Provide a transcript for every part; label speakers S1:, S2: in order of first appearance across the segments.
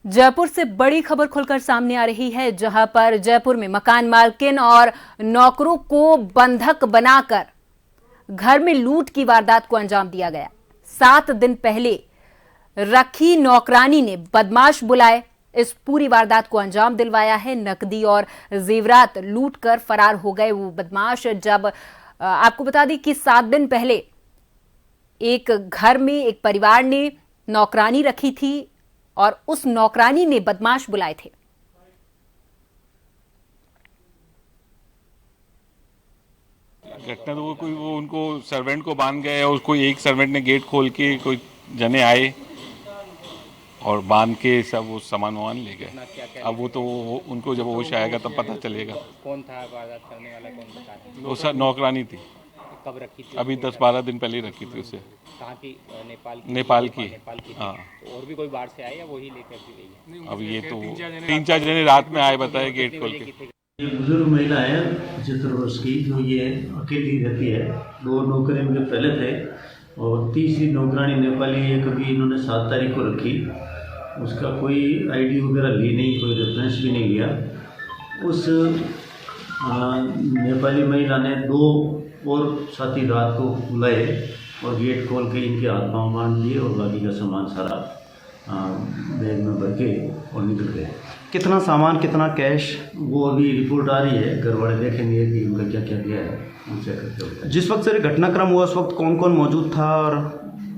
S1: जयपुर से बड़ी खबर खुलकर सामने आ रही है, जहां पर जयपुर में मकान मालकिन और नौकरों को बंधक बनाकर घर में लूट की वारदात को अंजाम दिया गया। 7 दिन पहले रखी नौकरानी ने बदमाश बुलाए इस पूरी वारदात को अंजाम दिलवाया है। नकदी और जेवरात लूट कर फरार हो गए वो बदमाश। जब आपको बता दें कि 7 दिन पहले एक घर में एक परिवार ने नौकरानी रखी थी और उस नौकरानी ने बदमाश बुलाए थे।
S2: घटना तो वो उनको सर्वेंट को बांध गए और कोई एक सर्वेंट ने गेट खोल के कोई जने आए और बांध के सब वो सामान ले गए। अब वो तो उनको जब होश आएगा तब पता चलेगा।
S3: कौन था वारदात करने वाला, कौन बता रहे?
S2: वो सर नौकरानी थी।
S3: कब रखी थी?
S2: अभी 10-12 दिन पहले ही रखी थी उसे।
S3: कहाँ की?
S2: नेपाल की।
S3: हाँ। तो और भी कोई बाहर से आए या वही लेकर भी गई है?
S2: अब ये तो 3-4 जने रात में आए, बताए गेट खोल के।
S4: ये बुजुर्ग महिला है 75 वर्ष की, जो ये अकेली रहती है। 2 नौकर इनके पहले थे और तीसरी नौकरानी नेपाली एक अभी इन्होंने 7 तारीख को रखी। उसका कोई आईडी वगैरह ली नहीं, कोई रेफरेंस भी नहीं लिया। उस नेपाली महिला ने 2 और साथी रात को बुलाए और गेट खोल के इनके हाथ पाँव बांध दिए और बाकी का सामान सारा बैग में भर के और निकल गए।
S5: कितना सामान, कितना कैश?
S4: वो अभी रिपोर्ट आ रही है, घर वाले देखेंगे कि उनका क्या क्या गया है, उनसे करते।
S5: जिस वक्त से घटनाक्रम हुआ उस वक्त कौन कौन मौजूद था? और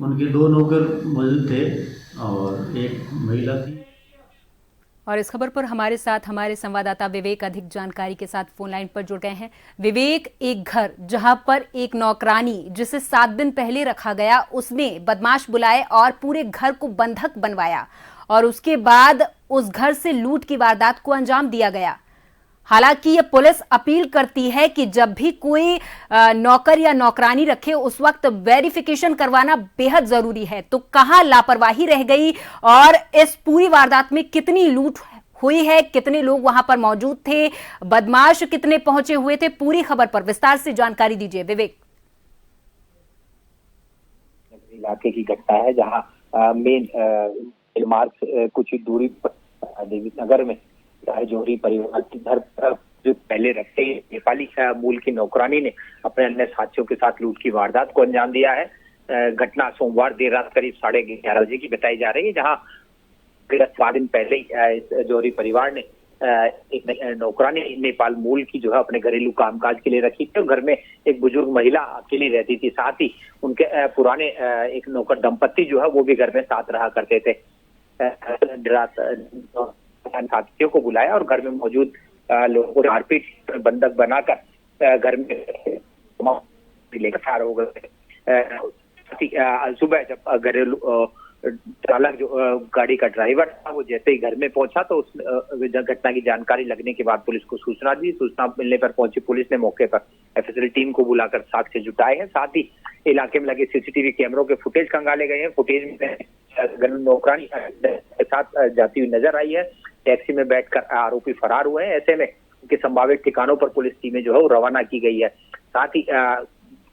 S4: उनके 2 नौकर मौजूद थे और एक महिला थी।
S1: और इस खबर पर हमारे साथ हमारे संवाददाता विवेक अधिक जानकारी के साथ फोन लाइन पर जुड़ गए हैं। विवेक, एक घर जहां पर एक नौकरानी जिसे 7 दिन पहले रखा गया, उसने बदमाश बुलाए और पूरे घर को बंधक बनवाया और उसके बाद उस घर से लूट की वारदात को अंजाम दिया गया। हालांकि ये पुलिस अपील करती है कि जब भी कोई नौकर या नौकरानी रखे उस वक्त वेरिफिकेशन करवाना बेहद जरूरी है। तो कहां लापरवाही रह गई और इस पूरी वारदात में कितनी लूट हुई है, कितने लोग वहां पर मौजूद थे, बदमाश कितने पहुंचे हुए थे? पूरी खबर पर विस्तार से जानकारी दीजिए विवेक।
S6: इलाके की घटना है जहां मेन मार्ग कुछ ही दूरी पर देवी नगर में जौहरी परिवार के घर जो पहले रखते नेपाली मूल की नौकरानी ने अपने अन्य साथियों के साथ लूट की वारदात को अंजाम दिया है। घटना सोमवार देर रात करीब 11:30 बजे की बताई जा रही है, जहां 4 दिन पहले ही जौहरी परिवार ने एक नौकरानी नेपाल मूल की जो है अपने घरेलू कामकाज के लिए रखी थी और घर में एक बुजुर्ग महिला अकेली रहती थी। साथ ही उनके पुराने एक नौकर दंपत्ति जो है वो भी घर में साथ रहा करते थे। रात साथियों को बुलाया और घर में मौजूद लोगों को मारपीट बंधक बनाकर घर में लेकर फरार हो गए। सुबह जब घरेलू चालक जो गाड़ी का ड्राइवर था वो जैसे ही घर में पहुंचा तो उस घटना की जानकारी लगने के बाद पुलिस को सूचना दी। सूचना मिलने पर पहुंची पुलिस ने मौके पर एफएसएल टीम को बुलाकर साक्ष्य जुटाए हैं। साथ ही इलाके में लगे सीसीटीवी कैमरों के फुटेज खंगाले गए हैं। फुटेज में नौकरानी के साथ जाती हुई नजर आई है। टैक्सी में बैठकर आरोपी फरार हुए हैं। ऐसे में उनके संभावित ठिकानों पर पुलिस टीमें जो है वो रवाना की गई है। साथ ही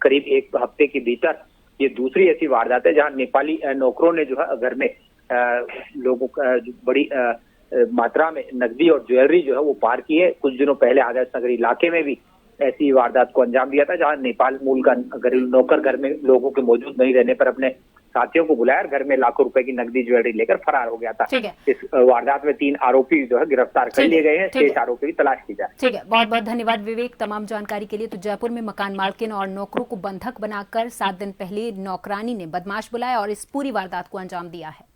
S6: करीब 1 हफ्ते के भीतर ये दूसरी ऐसी वारदात है जहां नेपाली नौकरों ने जो है घर में लोगों का बड़ी मात्रा में नकदी और ज्वेलरी जो है वो पार की है। कुछ दिनों पहले आदर्श नगर इलाके में भी ऐसी वारदात को अंजाम दिया था, जहां नेपाल मूल का घरेलू नौकर घर में लोगों के मौजूद नहीं रहने पर अपने साथियों को बुलाया, घर में लाखों रुपए की नकदी ज्वेलरी लेकर फरार हो गया था। इस वारदात में 3 आरोपी जो है गिरफ्तार कर लिए गए हैं। 6 आरोपी की तलाश की जा रही है।
S1: ठीक है, बहुत बहुत धन्यवाद विवेक तमाम जानकारी के लिए। तो जयपुर में मकान मालकिन और नौकरों को बंधक बनाकर 7 दिन पहले नौकरानी ने बदमाश बुलाया और इस पूरी वारदात को अंजाम दिया है।